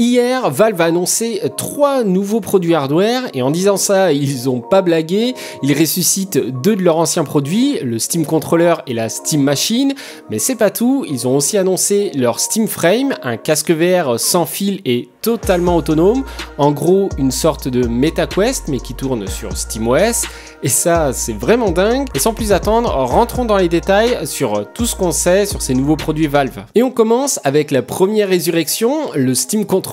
Hier, Valve a annoncé 3 nouveaux produits hardware et en disant ça, ils ont pas blagué, ils ressuscitent 2 de leurs anciens produits, le Steam Controller et la Steam Machine, mais c'est pas tout, ils ont aussi annoncé leur Steam Frame, un casque VR sans fil et totalement autonome, en gros une sorte de MetaQuest mais qui tourne sur SteamOS, et ça c'est vraiment dingue. Et sans plus attendre, rentrons dans les détails sur tout ce qu'on sait sur ces nouveaux produits Valve. Et on commence avec la première résurrection, le Steam Controller.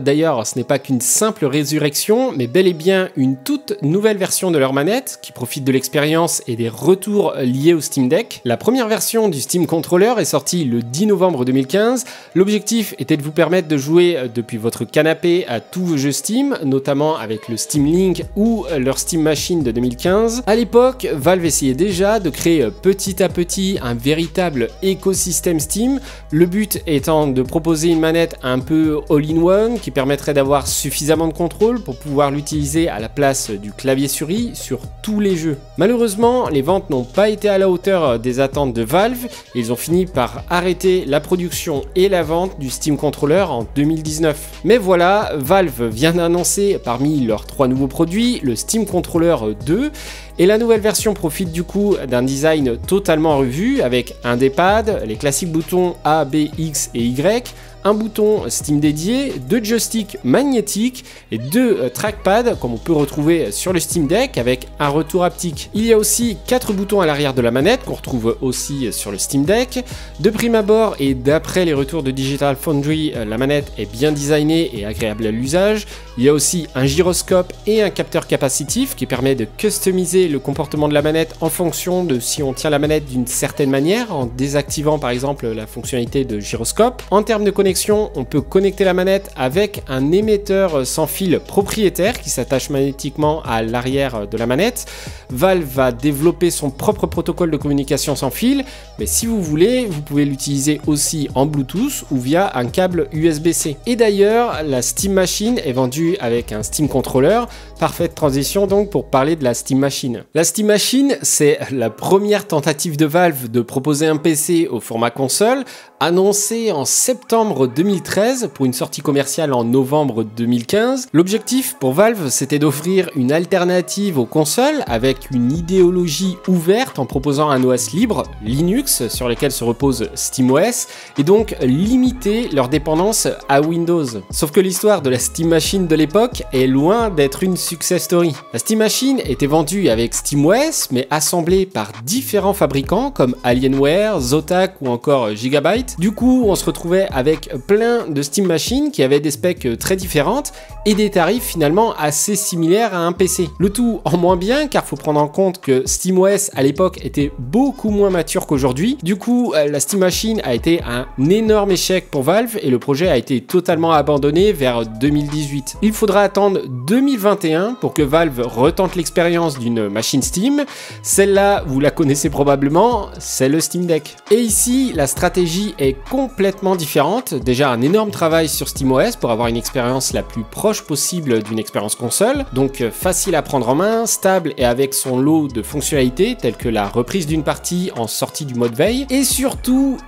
D'ailleurs, ce n'est pas qu'une simple résurrection, mais bel et bien une toute nouvelle version de leur manette qui profite de l'expérience et des retours liés au Steam Deck. La première version du Steam Controller est sortie le 10 novembre 2015. L'objectif était de vous permettre de jouer depuis votre canapé à tous vos jeux Steam, notamment avec le Steam Link ou leur Steam Machine de 2015. À l'époque, Valve essayait déjà de créer petit à petit un véritable écosystème Steam, le but étant de proposer une manette un peu all-in-one qui permettrait d'avoir suffisamment de contrôle pour pouvoir l'utiliser à la place du clavier souris sur tous les jeux. Malheureusement, les ventes n'ont pas été à la hauteur des attentes de Valve et ils ont fini par arrêter la production et la vente du Steam Controller en 2019. Mais voilà, Valve vient d'annoncer parmi leurs 3 nouveaux produits le Steam Controller 2 et la nouvelle version profite du coup d'un design totalement revu avec un D-pad, les classiques boutons A, B, X et Y, un bouton Steam dédié, 2 joysticks magnétiques et 2 trackpads comme on peut retrouver sur le Steam Deck avec un retour haptique. Il y a aussi 4 boutons à l'arrière de la manette qu'on retrouve aussi sur le Steam Deck. De prime abord et d'après les retours de Digital Foundry, la manette est bien designée et agréable à l'usage. Il y a aussi un gyroscope et un capteur capacitif qui permet de customiser le comportement de la manette en fonction de si on tient la manette d'une certaine manière, en désactivant par exemple la fonctionnalité de gyroscope. En termes de connexion, on peut connecter la manette avec un émetteur sans fil propriétaire qui s'attache magnétiquement à l'arrière de la manette. Valve va développer son propre protocole de communication sans fil, mais si vous voulez, vous pouvez l'utiliser aussi en Bluetooth ou via un câble USB-C. Et d'ailleurs, la Steam Machine est vendue avec un Steam Controller. Parfaite transition donc pour parler de la Steam Machine. La Steam Machine, c'est la première tentative de Valve de proposer un PC au format console, annoncé en septembre 2013 pour une sortie commerciale en novembre 2015. L'objectif pour Valve, c'était d'offrir une alternative aux consoles avec une idéologie ouverte en proposant un OS libre, Linux, sur lequel se repose SteamOS, et donc limiter leur dépendance à Windows. Sauf que l'histoire de la Steam Machine de l'époque est loin d'être une success story. La Steam Machine était vendue avec SteamOS, mais assemblée par différents fabricants comme Alienware, Zotac ou encore Gigabyte. Du coup, on se retrouvait avec plein de Steam Machines qui avaient des specs très différentes et des tarifs finalement assez similaires à un PC. Le tout en moins bien car faut prendre en compte que SteamOS à l'époque était beaucoup moins mature qu'aujourd'hui. Du coup, la Steam Machine a été un énorme échec pour Valve et le projet a été totalement abandonné vers 2018. Il faudra attendre 2021 pour que Valve retente l'expérience d'une machine Steam. Celle-là, vous la connaissez probablement, c'est le Steam Deck. Et ici, la stratégie est complètement différente. Déjà un énorme travail sur SteamOS pour avoir une expérience la plus proche possible d'une expérience console, donc facile à prendre en main, stable et avec son lot de fonctionnalités telles que la reprise d'une partie en sortie du mode veille, et surtout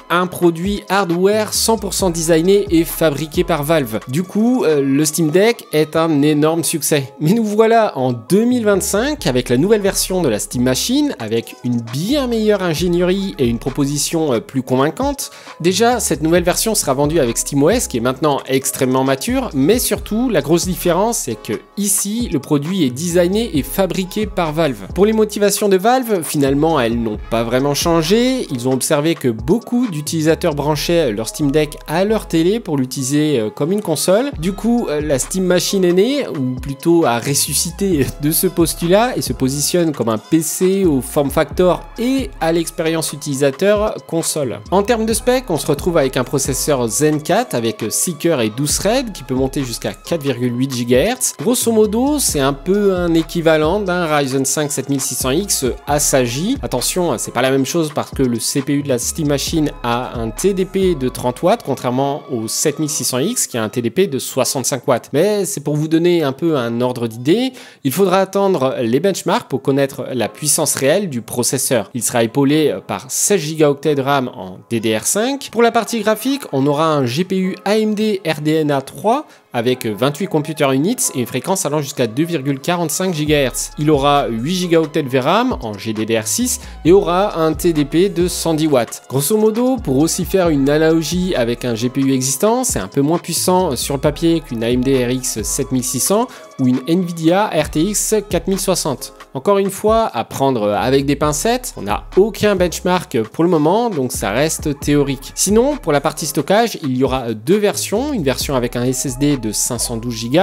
un produit hardware 100% designé et fabriqué par Valve. Du coup, le Steam Deck est un énorme succès. Mais nous voilà en 2025 avec la nouvelle version de la Steam Machine, avec une bien meilleure ingénierie et une proposition plus convaincante. Déjà, cette nouvelle version sera vendue avec SteamOS qui est maintenant extrêmement mature, mais surtout la grosse différence c'est que ici le produit est designé et fabriqué par Valve. Pour les motivations de Valve, finalement elles n'ont pas vraiment changé. Ils ont observé que beaucoup d'utilisateurs branchaient leur Steam Deck à leur télé pour l'utiliser comme une console. Du coup, la Steam Machine est née, ou plutôt a ressuscité de ce postulat et se positionne comme un PC au form factor et à l'expérience utilisateur console. En termes de spec, on se retrouve avec un processeur Zen 4 avec 6 cœurs et 12 threads qui peut monter jusqu'à 4,8 GHz. Grosso modo, c'est un peu un équivalent d'un Ryzen 5 7600X Asagi. Attention, c'est pas la même chose parce que le CPU de la Steam Machine a un TDP de 30 watts contrairement au 7600X qui a un TDP de 65 watts. Mais c'est pour vous donner un peu un ordre d'idée. Il faudra attendre les benchmarks pour connaître la puissance réelle du processeur. Il sera épaulé par 16 Go de RAM en DDR5. Pour la partie partie graphique, on aura un GPU AMD RDNA 3 avec 28 computer units et une fréquence allant jusqu'à 2,45 GHz. Il aura 8 Go de VRAM en GDDR6 et aura un TDP de 110 watts. Grosso modo, pour aussi faire une analogie avec un GPU existant, c'est un peu moins puissant sur le papier qu'une AMD RX 7600 ou une Nvidia RTX 4060. Encore une fois, à prendre avec des pincettes, on n'a aucun benchmark pour le moment, donc ça reste théorique. Sinon, pour la partie stockage, il y aura deux versions, une version avec un SSD de 512 Go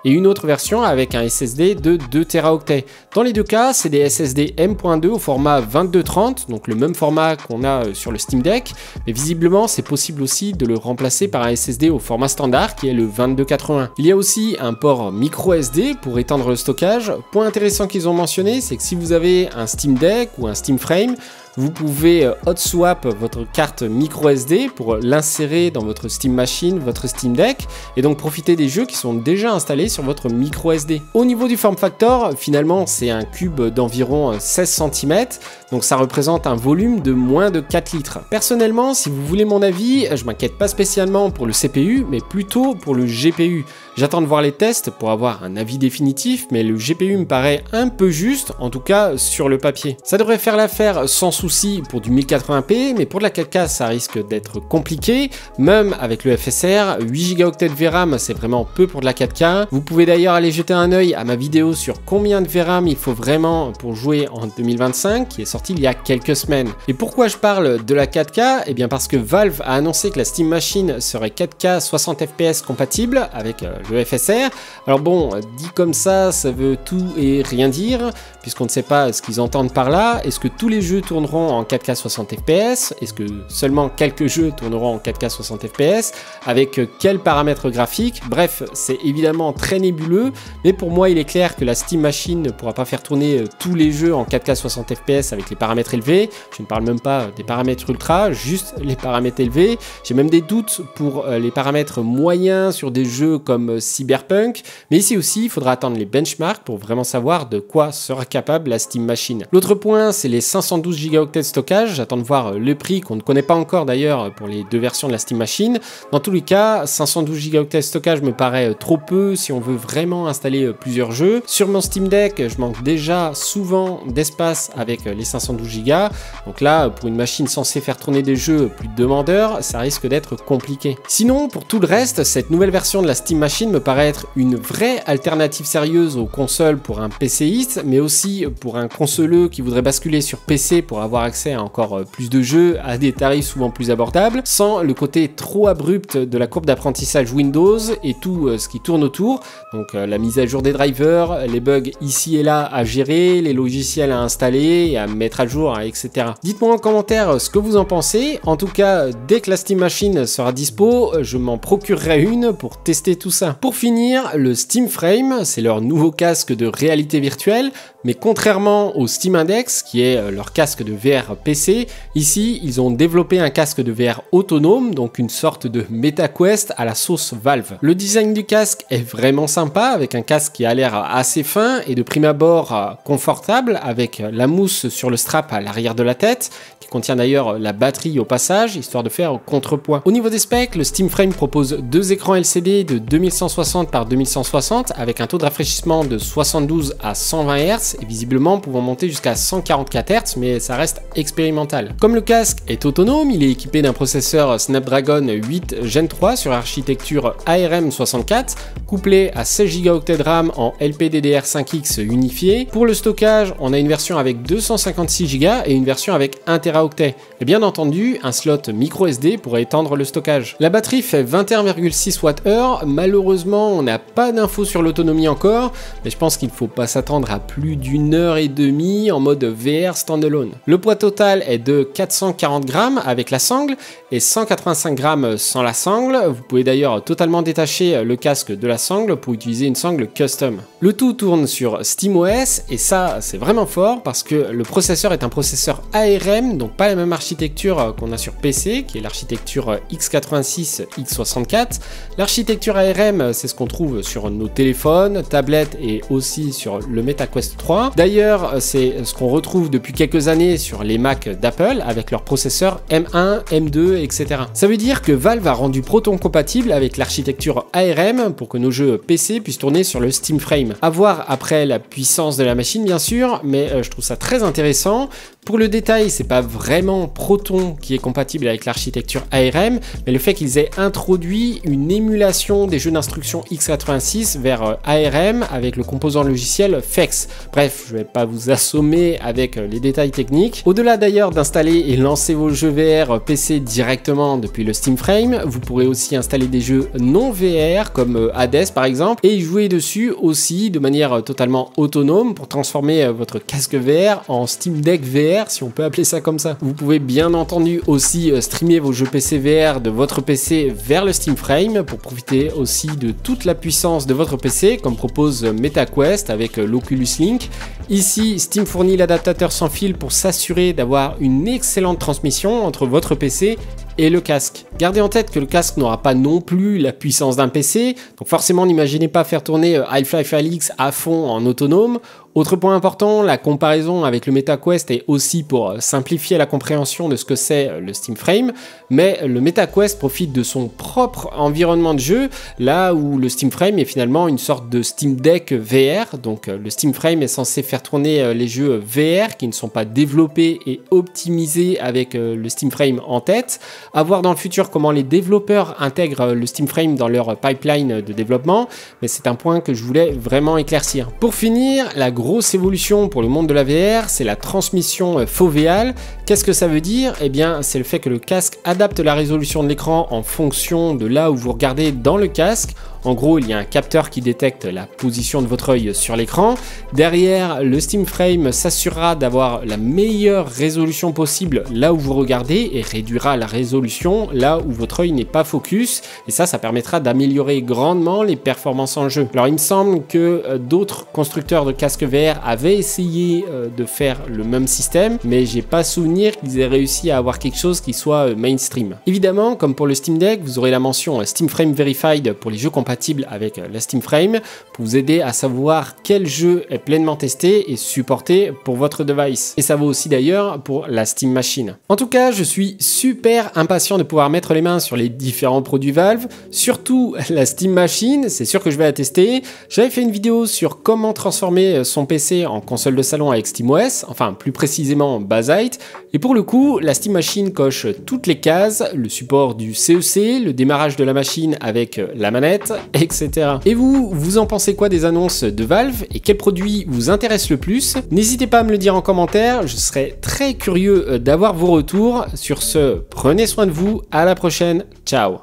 et une autre version avec un SSD de 2 Teraoctets. Dans les deux cas, c'est des SSD M.2 au format 2230, donc le même format qu'on a sur le Steam Deck, mais visiblement c'est possible aussi de le remplacer par un SSD au format standard qui est le 2280. Il y a aussi un port micro SD pour étendre le stockage. Point intéressant qu'ils ont mentionné, c'est que si vous avez un Steam Deck ou un Steam Frame, vous pouvez hot swap votre carte micro SD pour l'insérer dans votre Steam Machine, votre Steam Deck, et donc profiter des jeux qui sont déjà installés sur votre micro SD. Au niveau du form factor, finalement c'est un cube d'environ 16 cm, donc ça représente un volume de moins de 4 litres. Personnellement, si vous voulez mon avis, je m'inquiète pas spécialement pour le CPU, mais plutôt pour le GPU. J'attends de voir les tests pour avoir un avis définitif, mais le GPU me paraît un peu juste, en tout cas sur le papier. Ça devrait faire l'affaire sans souci pour du 1080p, mais pour de la 4K ça risque d'être compliqué, même avec le FSR. 8 Go de VRAM c'est vraiment peu pour de la 4K. Vous pouvez d'ailleurs aller jeter un œil à ma vidéo sur combien de VRAM il faut vraiment pour jouer en 2025, qui est sortie il y a quelques semaines. Et pourquoi je parle de la 4K? Eh bien parce que Valve a annoncé que la Steam Machine serait 4K 60 FPS compatible avec le FSR. Alors bon, dit comme ça veut tout et rien dire, puisqu'on ne sait pas ce qu'ils entendent par là. Est-ce que tous les jeux tourneront en 4K 60 FPS? Est-ce que seulement quelques jeux tourneront en 4K 60 FPS? Avec quels paramètres graphiques? Bref, c'est évidemment très nébuleux, mais pour moi il est clair que la Steam Machine ne pourra pas faire tourner tous les jeux en 4K 60 FPS avec les paramètres élevés. Je ne parle même pas des paramètres ultra, juste les paramètres élevés. J'ai même des doutes pour les paramètres moyens sur des jeux comme Cyberpunk, mais ici aussi il faudra attendre les benchmarks pour vraiment savoir de quoi sera capable la Steam Machine. L'autre point, c'est les 512 Go de stockage. J'attends de voir le prix qu'on ne connaît pas encore d'ailleurs pour les deux versions de la Steam Machine. Dans tous les cas, 512 Go de stockage me paraît trop peu si on veut vraiment installer plusieurs jeux. Sur mon Steam Deck, je manque déjà souvent d'espace avec les 512 Go. Donc là, pour une machine censée faire tourner des jeux plus demandeurs, ça risque d'être compliqué. Sinon, pour tout le reste, cette nouvelle version de la Steam Machine me paraît être une vraie alternative sérieuse aux consoles pour un PCiste, mais aussi pour un consoleux qui voudrait basculer sur PC pour avoir accès à encore plus de jeux à des tarifs souvent plus abordables, sans le côté trop abrupt de la courbe d'apprentissage Windows et tout ce qui tourne autour. Donc la mise à jour des drivers, les bugs ici et là à gérer, les logiciels à installer et à mettre à jour, etc. Dites-moi en commentaire ce que vous en pensez. En tout cas, dès que la Steam Machine sera dispo, je m'en procurerai une pour tester tout ça. Pour finir, le Steam Frame, c'est leur nouveau casque de réalité virtuelle, mais contrairement au Steam Index, qui est leur casque de VR PC, ici ils ont développé un casque de VR autonome, donc une sorte de MetaQuest à la sauce Valve. Le design du casque est vraiment sympa, avec un casque qui a l'air assez fin et de prime abord confortable, avec la mousse sur le strap à l'arrière de la tête, qui contient d'ailleurs la batterie au passage, histoire de faire contrepoids. Au niveau des specs, le Steam Frame propose deux écrans LCD de 2160 par 2160 avec un taux de rafraîchissement de 72 à 120 Hz et visiblement pouvant monter jusqu'à 144 Hz, mais ça reste expérimental. Comme le casque est autonome, il est équipé d'un processeur Snapdragon 8 Gen 3 sur architecture ARM64, couplé à 16 Go de RAM en LPDDR5X unifié. Pour le stockage, on a une version avec 256 Go et une version avec 1 Teraoctet. Et bien entendu, un slot micro SD pour étendre le stockage. La batterie fait 21,6 Wh. Malheureusement, on n'a pas d'infos sur l'autonomie encore, mais je pense qu'il ne faut pas s'attendre à plus d'une heure et demie en mode VR standalone. Le poids total est de 440 grammes avec la sangle et 185 grammes sans la sangle. Vous pouvez d'ailleurs totalement détacher le casque de la sangle pour utiliser une sangle custom. Le tout tourne sur SteamOS et ça c'est vraiment fort parce que le processeur est un processeur ARM, donc pas la même architecture qu'on a sur PC qui est l'architecture x86 x64. L'architecture ARM c'est ce qu'on trouve sur nos téléphones, tablettes et aussi sur le MetaQuest 3. D'ailleurs c'est ce qu'on retrouve depuis quelques années sur les Mac d'Apple avec leur processeur M1, M2, etc. Ça veut dire que Valve a rendu Proton compatible avec l'architecture ARM pour que nos jeux PC puissent tourner sur le Steam Frame. À voir après la puissance de la machine bien sûr, mais je trouve ça très intéressant. Pour le détail, c'est pas vraiment Proton qui est compatible avec l'architecture ARM, mais le fait qu'ils aient introduit une émulation des jeux d'instruction x86 vers ARM avec le composant logiciel FEX. Bref, je vais pas vous assommer avec les détails techniques. Au-delà d'ailleurs d'installer et lancer vos jeux VR PC directement depuis le Steam Frame, vous pourrez aussi installer des jeux non VR comme Hades par exemple et y jouer dessus aussi de manière totalement autonome pour transformer votre casque VR en Steam Deck VR, si on peut appeler ça comme ça. Vous pouvez bien entendu aussi streamer vos jeux PC VR de votre PC vers le Steam Frame pour profiter aussi de toute la puissance de votre PC comme propose MetaQuest avec l'Oculus Link. Ici, Steam fournit l'adaptateur sans fil pour s'assurer d'avoir une excellente transmission entre votre PC et le casque. Gardez en tête que le casque n'aura pas non plus la puissance d'un PC, donc forcément n'imaginez pas faire tourner Half-Life Alyx à fond en autonome. Autre point important, la comparaison avec le MetaQuest est aussi pour simplifier la compréhension de ce que c'est le Steam Frame, mais le MetaQuest profite de son propre environnement de jeu, là où le Steam Frame est finalement une sorte de Steam Deck VR, donc le Steam Frame est censé faire tourner les jeux VR qui ne sont pas développés et optimisés avec le Steam Frame en tête. À voir dans le futur comment les développeurs intègrent le Steam Frame dans leur pipeline de développement, mais c'est un point que je voulais vraiment éclaircir. Pour finir, la grosse évolution pour le monde de la VR, c'est la transmission fovéale. Qu'est-ce que ça veut dire? Eh bien, c'est le fait que le casque adapte la résolution de l'écran en fonction de là où vous regardez dans le casque. En gros, il y a un capteur qui détecte la position de votre œil sur l'écran. Derrière, le Steam Frame s'assurera d'avoir la meilleure résolution possible là où vous regardez et réduira la résolution là où votre œil n'est pas focus. Et ça permettra d'améliorer grandement les performances en jeu. Alors, il me semble que d'autres constructeurs de casques VR avaient essayé de faire le même système, mais j'ai pas souvenir qu'ils aient réussi à avoir quelque chose qui soit mainstream. Évidemment, comme pour le Steam Deck, vous aurez la mention Steam Frame Verified pour les jeux compatibles avec la Steam Frame pour vous aider à savoir quel jeu est pleinement testé et supporté pour votre device. Et ça vaut aussi d'ailleurs pour la Steam Machine. En tout cas, je suis super impatient de pouvoir mettre les mains sur les différents produits Valve, surtout la Steam Machine, c'est sûr que je vais la tester. J'avais fait une vidéo sur comment transformer son PC en console de salon avec SteamOS, enfin plus précisément Bazzite, et pour le coup, la Steam Machine coche toutes les cases, le support du CEC, le démarrage de la machine avec la manette, etc. Et vous, vous en pensez quoi des annonces de Valve et quel produit vous intéresse le plus? N'hésitez pas à me le dire en commentaire, je serais très curieux d'avoir vos retours. Sur ce, prenez soin de vous, à la prochaine, ciao!